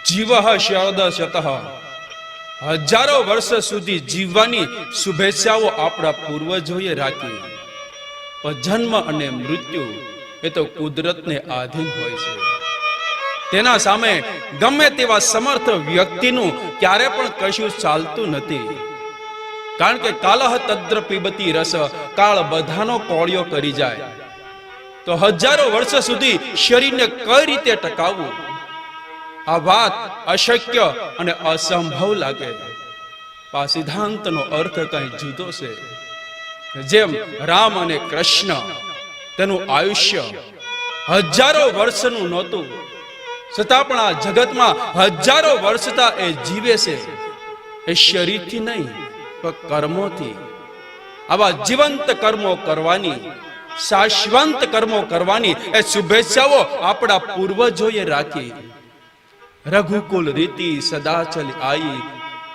જીવઃ શરદશતઃ, હજારો વર્ષ સુધી જીવવાની શુભેચ્છાઓ આપણા પૂર્વજોએ રાખી. પણ જન્મ અને મૃત્યુ એ તો કુદરતને આધીન હોય છે. તેના સામે ગમે તેવા સમર્થ વ્યક્તિનું ક્યારે પણ કશું ચાલતું નથી. કારણ કે કાલહ તદ્ર પીબતી રસ, કાળ બધાનો કોળિયો કરી જાય. તો હજારો વર્ષ સુધી શરીરને કઈ રીતે ટકાવવું? આ વાત અશક્ય અને અસંભવ લાગે. આ સિદ્ધાંતનો અર્થ કઈ જુદો છે. જેમ રામ અને કૃષ્ણ, તેનું આયુષ્ય હજારો વર્ષનું નહોતું, છતાં પણ આ જગતમાં હજારો વર્ષતા એ જીવે છે. એ શરીરથી નહીં પણ કર્મોથી. આવા જીવંત કર્મો કરવાની, શાશ્વત કર્મો કરવાની એ શુભેચ્છાઓ આપણા પૂર્વજોએ રાખી. રઘુકુલ રીતિ સદા ચલી આઈ,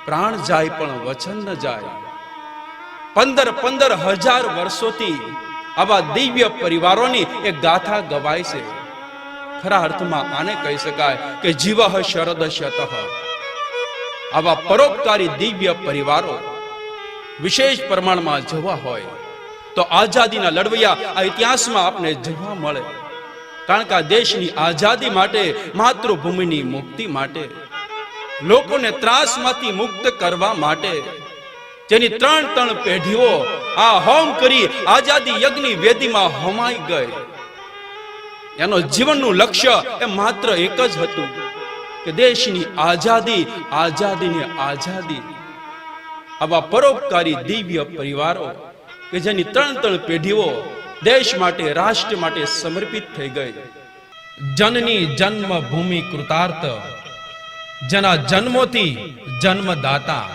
પ્રાણ જાય પણ વચન ન જાય. 15,000 વર્ષોથી આવા દિવ્ય પરિવારોની એક ગાથા ગવાય છે. ખરા અર્થમાં આને કહી શકાય કે જીવઃ શરદશતઃ. આવા પરોપકારી દિવ્ય પરિવારો વિશેષ પ્રમાણમાં જોવા હોય તો આઝાદીના લડવૈયા આ ઇતિહાસમાં આપને જોવા મળે. કારણ કે આ દેશની આઝાદી માટે, માતૃભૂમિની મુક્તિ માટે, લોકોને ત્રાસમાંથી મુક્ત કરવા માટે જેની 3 પેઢીઓ આ હોમ કરી આઝાદી યજ્ઞની વેદીમાં હોમાઈ ગઈ. એનો જીવનનું લક્ષ્ય એ માત્ર એક જ હતું કે દેશની આઝાદી, આઝાદીને આઝાદી. આવા પરોપકારી દિવ્ય પરિવારો કે જેની 3 પેઢીઓ દેશ માટે, રાષ્ટ્ર માટે સમર્પિત થઈ ગઈ. જનની જન્મભૂમિ કૃતાર્થ, જેના જન્મોથી જન્મદાતા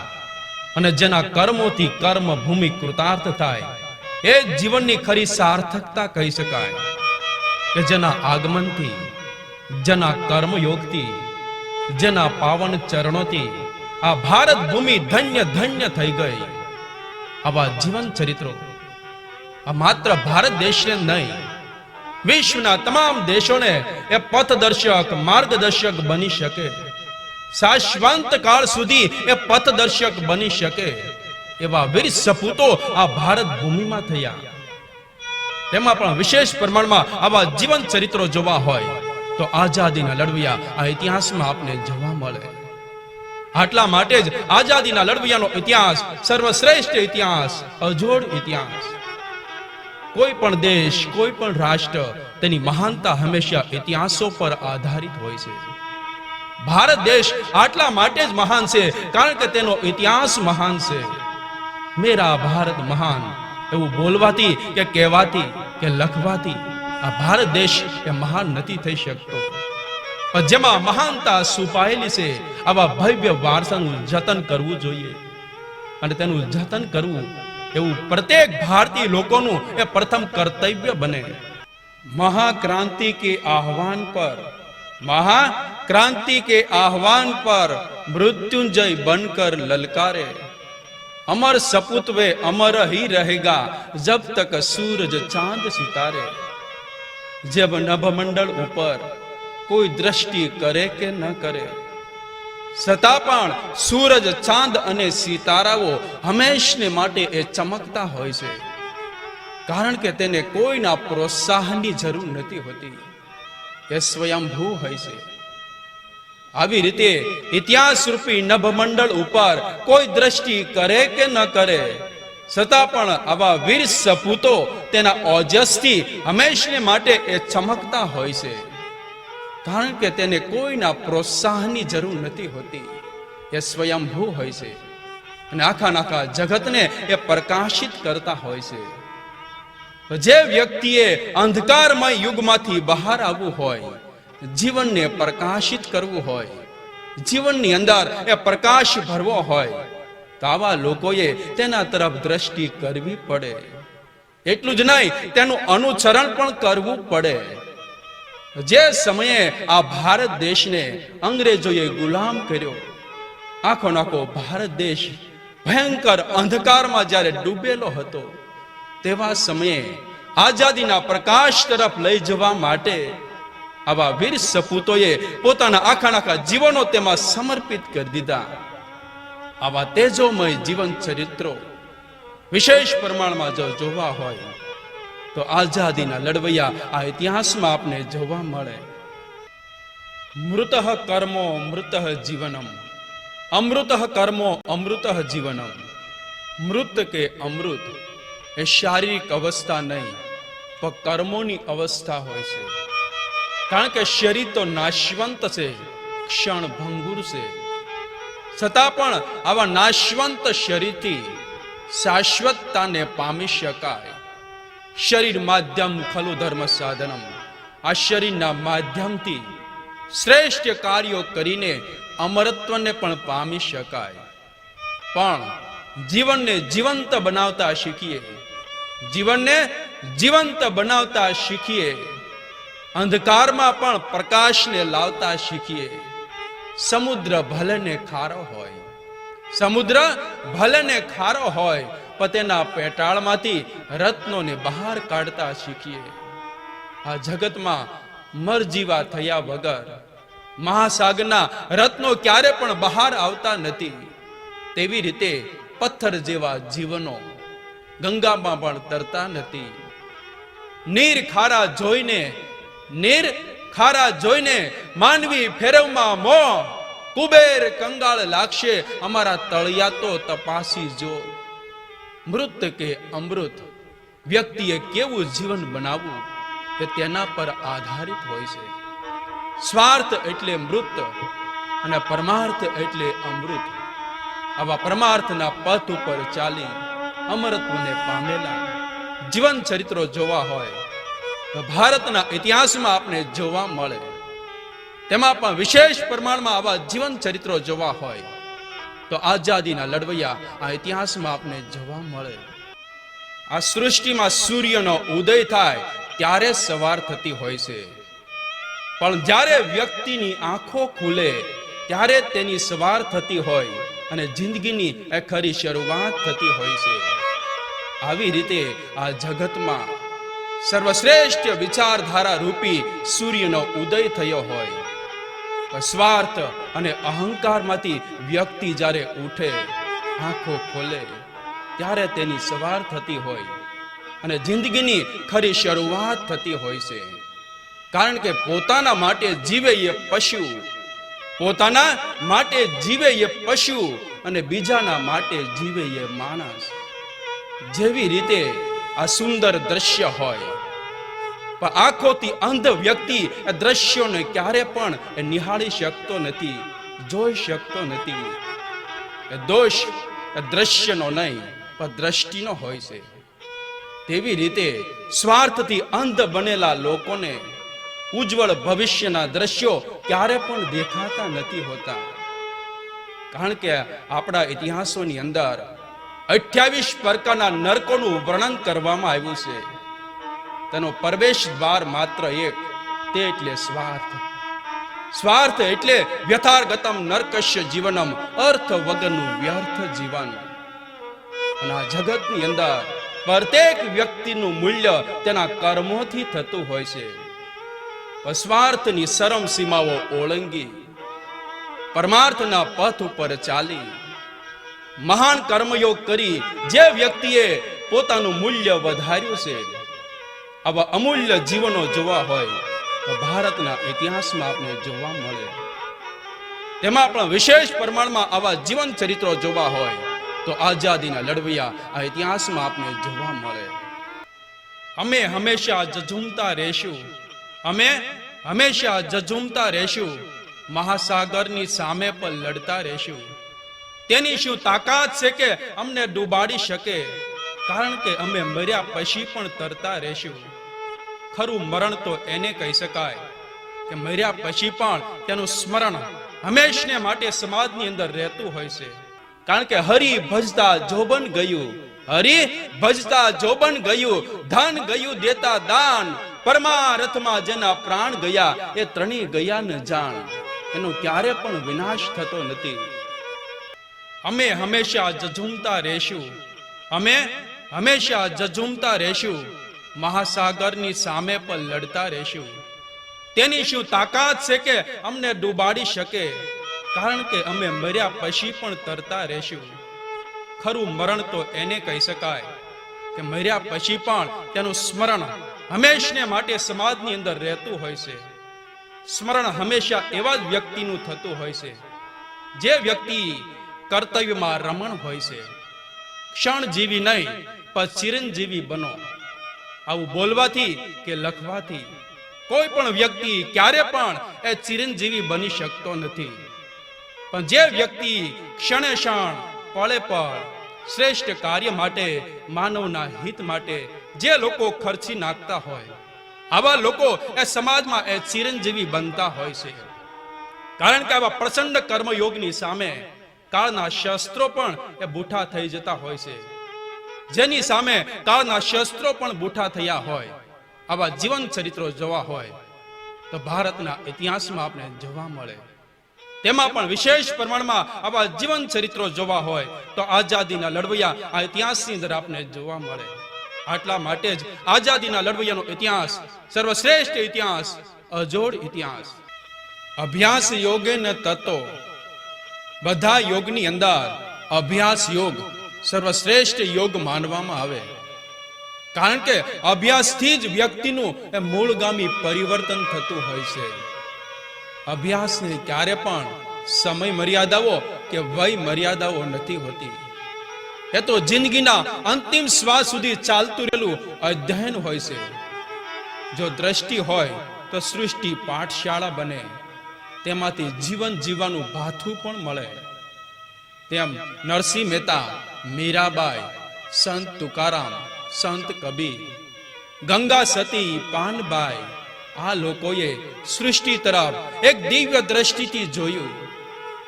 અને જેના કર્મોથી કર્મભૂમિ કૃતાર્થ થાય, એ જીવનની ખરી સાર્થકતા કહી શકાય. કે જેના આગમનથી, જેના કર્મયોગથી, જેના પાવન ચરણોથી આ ભારત ભૂમિ ધન્ય ધન્ય થઈ ગઈ. આવા જીવન ચરિત્રો આ માત્ર ભારત દેશને નહીં, વિશ્વના તમામ દેશોને એ પથદર્શક, માર્ગદર્શક બની શકે. શાશ્વત કાળ સુધી એ પથદર્શક બની શકે એવા વીર સપૂતો આ ભારત ભૂમિમાં થયા. તેમાં પણ વિશેષ પ્રમાણમાં આવા જીવન ચરિત્રો જોવા હોય તો આઝાદીના લડવૈયા આ ઇતિહાસમાં આપને જોવા મળે. આટલા માટે જ આઝાદીના લડવૈયાનો ઇતિહાસ સર્વશ્રેષ્ઠ ઇતિહાસ, અજોડ ઇતિહાસ. કોઈ પણ દેશ, કોઈ પણ રાષ્ટ્ર, તેની મહાનતા હંમેશા ઇતિહાસો પર આધારિત હોય છે. ભારત દેશ આટલા માટે જ મહાન છે કારણ કે તેનો ઇતિહાસ મહાન છે. મેરા ભારત મહાન એવું બોલવાથી કે કહેવાથી કે લખવાથી આ ભારત દેશ એ મહાન નથી થઈ શકતો. પણ જેમાં મહાનતા છુપાયેલી છે, આવા ભવ્ય વારસાનું જતન કરવું જોઈએ. અને તેનું જતન કરવું એવું પ્રત્યેક ભારતીય લોકોનું એ પ્રથમ કર્તવ્ય બને. महाक्रांति के आह्वान पर, महाक्रांति के आह्वान पर मृत्युंजय बनकर ललकारे, अमर सपूत वे अमर ही रहेगा जब तक सूरज चांद सितारे. जब नभमंडल ऊपर कोई दृष्टि करे के न करे, છતાં પણ સૂરજ, ચાંદ અને સિતારાઓ હંમેશને માટે એ ચમકતા હોય છે. કારણ કે તેને કોઈના પ્રોત્સાહનની જરૂર નથી હોતી, એ સ્વયંભૂ હોય છે. આવી રીતે ઇતિહાસ રૂપી નભમંડળ ઉપર કોઈ દ્રષ્ટિ કરે કે ન કરે, છતાં પણ આવા વીર સપૂતો તેના ઓજસથી હંમેશને માટે એ ચમકતા હોય છે. કારણ કે તેને કોઈના પ્રોત્સાહનની જરૂર નથી હોતી, એ સ્વયંભૂ હોય છે અને આખા જગતને એ પ્રકાશિત કરતા હોય છે. જે વ્યક્તિએ અંધકારમય યુગમાંથી બહાર આવવું હોય, જીવનને પ્રકાશિત કરવું હોય, જીવનની અંદર એ પ્રકાશ ભરવો હોય, તો આવા લોકોએ તેના તરફ દ્રષ્ટિ કરવી પડે. એટલું જ નહીં, તેનું અનુસરણ પણ કરવું પડે. જે સમયે આ ભારત દેશને અંગ્રેજોએ ગુલામ કર્યો, આખો ભારત દેશ ભયંકર અંધકારમાં જ્યારે ડૂબેલો હતો, તેવા સમયે આઝાદીના પ્રકાશ તરફ લઈ જવા માટે આવા વીર સપૂતોએ પોતાના આખા જીવનો તેમાં સમર્પિત કરી દીધા. આવા તેજોમય જીવન ચરિત્રો વિશેષ પ્રમાણમાં જો જોવા હોય તો આઝાદીના લડવૈયા આ ઇતિહાસમાં આપને જોવા મળે. મૃતઃ કર્મો મૃતઃ જીવનમ, અમૃતઃ કર્મો અમૃતઃ જીવનમ. મૃત કે અમૃત એ શારીરિક અવસ્થા નહીં, પણ કર્મોની અવસ્થા હોય છે. કારણ કે શરીર તો નાશવંત છે, ક્ષણ ભંગુર છે. છતાં પણ આવા નાશવંત શરીરથી શાશ્વતતાને પામી શકાય. શરીર માધ્યમ ખલુ ધર્મ સાધનમ. આ શરીરના માધ્યમથી શ્રેષ્ઠ કાર્યો કરીને અમરત્વને પણ પામી શકાય. પણ જીવનને જીવંત બનાવતા શીખીએ, જીવનને જીવંત બનાવતા શીખીએ, અંધકારમાં પણ પ્રકાશને લાવતા શીખીએ. સમુદ્ર ભલે ને ખારો હોય, સમુદ્ર ભલે ને ખારો હોય, પણ તેના પેટાળમાંથી રત્નોને બહાર કાઢતા શીખીએ. આ જગતમાં મરજીવા થયા વગર મહાસાગરના રત્નો ક્યારે પણ બહાર આવતા નથી. તેવી રીતે પથ્થર જેવા જીવનો ગંગામાં પણ તરતા નથી. નીર ખારા જોઈને માનવી ફેરવમાં મોં, કુબેર કંગાળ લાગશે અમારા તળિયા તો તપાસી જો. મૃત કે અમૃત વ્યક્તિએ કેવું જીવન બનાવવું કે તેના પર આધારિત હોય છે. સ્વાર્થ એટલે મૃત અને પરમાર્થ એટલે અમૃત. આવા પરમાર્થના પથ ઉપર ચાલી અમરત્વને પામેલા જીવન ચરિત્રો જોવા હોય તો ભારતના ઇતિહાસમાં આપણે જોવા મળે. તેમાં પણ વિશેષ પ્રમાણમાં આવા જીવન ચરિત્રો જોવા હોય તો આઝાદીના લડવૈયા આ ઇતિહાસમાં આપણે જોવા મળે. આ સૃષ્ટિમાં સૂર્યનો ઉદય થાય ત્યારે સવાર થતી હોય છે, પણ જ્યારે વ્યક્તિની આંખો ખુલે ત્યારે તેની સવાર થતી હોય અને જિંદગીની એ ખરી શરૂઆત થતી હોય છે. આવી રીતે આ જગતમાં સર્વશ્રેષ્ઠ વિચારધારા રૂપી સૂર્યનો ઉદય થયો હોય. સ્વાર્થ અને અહંકારમાંથી વ્યક્તિ જ્યારે ઉઠે, આંખો ખોલે ત્યારે તેની સવાર થતી હોય અને જિંદગીની ખરી શરૂઆત થતી હોય છે. કારણ કે પોતાના માટે જીવે એ પશુ, પોતાના માટે જીવે એ પશુ અને બીજાના માટે જીવે એ માણસ. જેવી રીતે આ સુંદર દ્રશ્ય હોય, પણ આંખોથી અંધ વ્યક્તિ એ દ્રશ્યોને ક્યારે પણ નિહાળી શકતો નથી, જોઈ શકતો નથી. એ દોષ એ દ્રશ્યનો નહીં પણ દ્રષ્ટિનો હોય છે. તેવી રીતે સ્વાર્થથી અંધ બનેલા લોકોને ઉજ્જવળ ભવિષ્યના દ્રશ્યો ક્યારે પણ દેખાતા નથી હોતા. કારણ કે આપણા ઇતિહાસોની અંદર 28 પ્રકારના નરકોનું વર્ણન કરવામાં આવ્યું છે. તેનો પ્રવેશ દ્વાર માત્ર એક, તે એટલે સ્વાર્થ. સ્વાર્થ એટલે વ્યથાર્ગતમ નરકસ્ય જીવનમ, અર્થ વગરનું વ્યર્થ જીવન. અને આ જગતની અંદર પ્રત્યેક વ્યક્તિનું મૂલ્ય તેના કર્મોથી થતું હોય છે. સ્વાર્થની શરમ સીમાઓ ઓળંગી પરમાર્થના પથ ઉપર ચાલી મહાન કર્મયોગ કરી જે વ્યક્તિએ પોતાનું મૂલ્ય વધાર્યું છે, આવા અમૂલ્ય જીવનો જોવા હોય તો ભારતના ઇતિહાસમાં આપણે જોવા મળે. તેમાં પણ વિશેષ પ્રમાણમાં આવા જીવન ચરિત્રો જોવા હોય તો આઝાદીના લડવૈયા આ ઇતિહાસમાં આપણે જોવા મળે. અમે હંમેશા ઝઝૂમતા રહેશું, અમે હંમેશા ઝઝૂમતા રહેશું, મહાસાગરની સામે પણ લડતા રહેશું. તેની શું તાકાત છે કે અમને ડૂબાડી શકે, કારણ કે અમે મર્યા પછી પણ તરતા રહેશું. ખરું મરણ તો એને કહી શકાય કે મર્યા પછી પણ તેનું સ્મરણ હંમેશને માટે સમાજની અંદર રહેતું હોય છે. કારણ કે હરિ ભજતા જોબન ગયું, હરિ ભજતા જોબન ગયું, ધન ગયું દેતા દાન, પરમાર્થમાં જેના પ્રાણ ગયા એ ત્રણેય ગયા ન જાણ. એનો ક્યારે પણ વિનાશ થતો નથી. અમે હંમેશા ઝઝૂમતા રહેશું, અમે હંમેશા ઝઝૂમતા રહેશું, મહાસાગરની સામે પણ લડતા રહેશું. તેની શું તાકાત છે કે અમને ડૂબાડી શકે? કારણ કે અમે મર્યા પછી પણ તરતા રહેશું. ખરું મરણ તો એને કહી શકાય કે મર્યા પછી પણ તેનું સ્મરણ હંમેશને માટે સમાજની અંદર રહેતું હોય છે. સ્મરણ હંમેશા એવા જ વ્યક્તિનું થતું હોય છે જે વ્યક્તિ કર્તવ્યમાં રમણ હોય છે. ક્ષણજીવી નહીં પણ ચિરંજીવી બનો. આવું બોલવાથી કે લખવાથી કોઈ પણ વ્યક્તિ ક્યારે પણ એ ચિરંજીવી બની શકતો નથી. પણ જે વ્યક્તિ ક્ષણે ક્ષણ પળે પળ શ્રેષ્ઠ કાર્ય માટે, માનવના હિત માટે જે લોકો ખર્ચી નાખતા હોય, આવા લોકો એ સમાજમાં એ ચિરંજીવી બનતા હોય છે. કારણ કે આવા પ્રચંડ કર્મયોગની સામે કાળના શસ્ત્રો પણ એ બૂઠા થઈ જતા હોય છે. જેની સામે કાળના શસ્ત્રો પણ બૂઠા થયા હોય, આવા જીવન ચરિત્રો જોવા હોય તો ભારતના ઇતિહાસમાં આપણે જોવા મળે. તેમાં પણ વિશેષ પ્રમાણમાં આવા જીવન ચરિત્રો જોવા હોય તો આઝાદીના લડવૈયા આ ઇતિહાસની અંદર આપણે જોવા મળે. આટલા માટે જ આઝાદીના લડવૈયાનો ઇતિહાસ સર્વશ્રેષ્ઠ ઇતિહાસ, અજોડ ઇતિહાસ. અભ્યાસ યોગે ન તતો, બધા યોગની અંદર અભ્યાસ યોગ સર્વશ્રેષ્ઠ યોગ માનવામાં આવે. કારણ કે અભ્યાસથી જ વ્યક્તિનું એ મૂળગામી પરિવર્તન થતું હોય છે. અભ્યાસને ક્યારે પણ સમય મર્યાદાઓ કે વય મર્યાદાઓ નથી હોતી. એ તો જિંદગીના અંતિમ શ્વાસ સુધી ચાલતું રહેલું અધ્યયન હોય છે. જો દ્રષ્ટિ હોય તો સૃષ્ટિ પાઠશાળા બને, તેમાંથી જીવન જીવવાનું ભાથું પણ મળે. તેમ નરસિંહ મહેતા, મીરાબાઈ, સંત તુકારામ, સંત કબીર, ગંગા સતી, પાનબાઈ, આ લોકોએ સૃષ્ટિ તરફ એક દિવ્ય દ્રષ્ટિથી જોયું,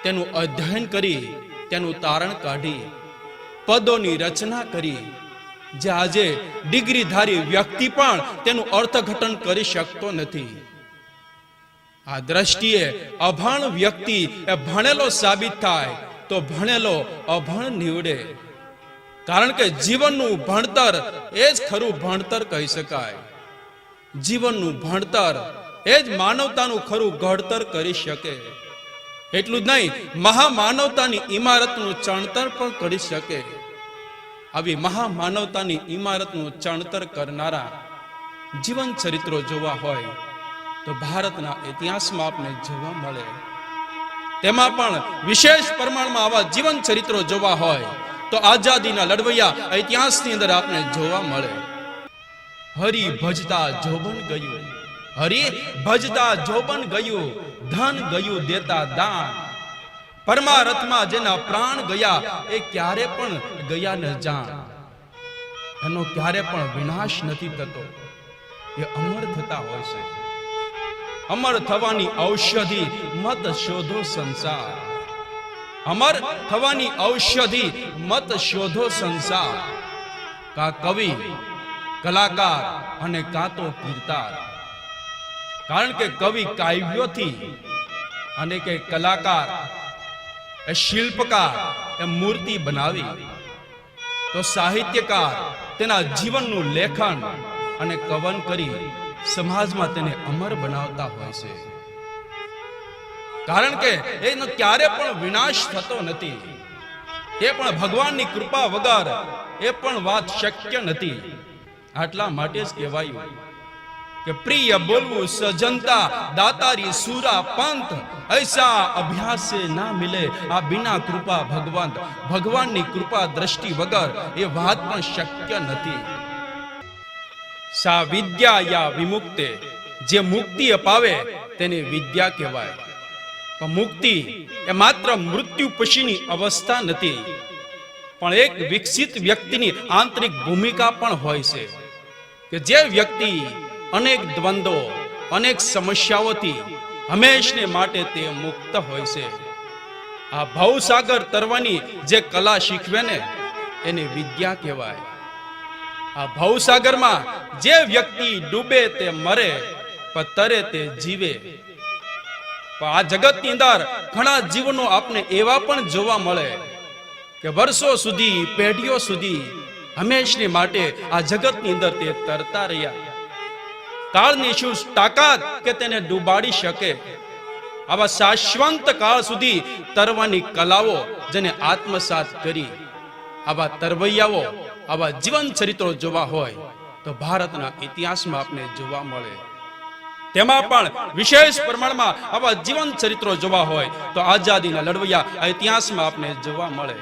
તેનું અધ્યયન કરી, તેનું તારણ કાઢી, પદોની રચના કરી, જે આજે ડિગ્રીધારી વ્યક્તિ પણ તેનું અર્થઘટન કરી શકતો નથી. આ દ્રષ્ટિએ અભણ વ્યક્તિ એ ભણેલો સાબિત થાય તો ભણેલો અભણ નીવડે. કારણ કે જીવનનું ભણતર એ જ ખરું ભણતર કહી શકાય. જીવનનું ભણતર એ જ માનવતાનું ખરું ઘડતર કરી શકે. એટલું જ નહીં, મહામાનવતાની ઇમારતનું ચણતર પણ કરી શકે. આવી મહામાનવતાની ઇમારતનું ચણતર કરનારા જીવન ચરિત્રો જોવા હોય તો ભારતના ઇતિહાસમાં આપણે જોવા મળે. તેમાં પણ વિશેષ પ્રમાણમાં આવા જીવન ચરિત્રો જોવા હોય તો આઝાદીના લડવૈયા ઇતિહાસની અંદર આપણે જોવા મળે. હરિ ભજતા જોબન ગયું, હરિ ભજતા જોબન ગયું, ધન ગયું દેતા દાન. પરમાર્થમાં જેના પ્રાણ ગયા એ ક્યારે પણ ગયા ન જાણ. એનો ક્યારે પણ વિનાશ નથી થતો, એ અમર થતા હોય છે. અમર થવાની ઔષધિ મત શોધો સંસાર, અમર થવાની ઔષધિ મત શોધો સંસાર. કા કવિ, કલાકાર અને કાં તો કીર્તાર. કારણ કે કવિ કાવ્યોથી અને કે કલાકાર એ શિલ્પકાર એ મૂર્તિ બનાવી, તો સાહિત્યકાર તેના જીવનનું લેખન અને કવન કરી સમાજમાં તેને અમર બનાવતા હોય છે. કારણ કે એનો ક્યારે પણ વિનાશ થતો નથી. એ પણ ભગવાનની કૃપા વગર એ પણ વાત શક્ય નથી. આટલા માટે જ કહેવાયું કે પ્રિય બોલવું સજનતા, દાતારી સુરા પંથ, ऐसा अभ्यास से ना मिले आ बिना कृपा भगवंत. ભગવાનની કૃપા દ્રષ્ટિ વગર એ વાત પણ શક્ય નથી. સા વિદ્યા યા વિમુક્તે, જે મુક્તિ અપાવે તેને વિદ્યા કહેવાય. પણ મુક્તિ એ માત્ર મૃત્યુ પછીની અવસ્થા નથી, પણ એક વિકસિત વ્યક્તિની આંતરિક ભૂમિકા પણ હોય છે કે જે વ્યક્તિ અનેક દ્વંદ્વો, અનેક સમસ્યાઓથી હંમેશને માટે તે મુક્ત હોય છે. આ ભવસાગર તરવાની જે કલા શીખવે ને એને વિદ્યા કહેવાય. આ ભવસાગરમાં જે વ્યક્તિ ડૂબે તે મરે, પણ તરે તે જીવે. પણ આ જગતની અંદર ઘણા જીવનો આપને એવા પણ જોવા મળે કે વર્ષો સુધી, પેઢીઓ સુધી હંમેશને માટે આ જગતની અંદર તે તરતા રહ્યા. કાળની શું તાકાત કે તેને ડૂબાડી શકે. આવા શાશ્વત કાળ સુધી તરવાની કલાઓ જેને આત્મસાત કરી, આવા તરવૈયાઓ, આવા જીવન ચરિત્રો જોવા હોય તો ભારતના ઇતિહાસમાં આપને જોવા મળે. તેમાં પણ વિશેષ પ્રમાણમાં આવા જીવન ચરિત્રો જોવા હોય તો આઝાદીના લડવૈયા આ ઇતિહાસમાં આપને જોવા મળે.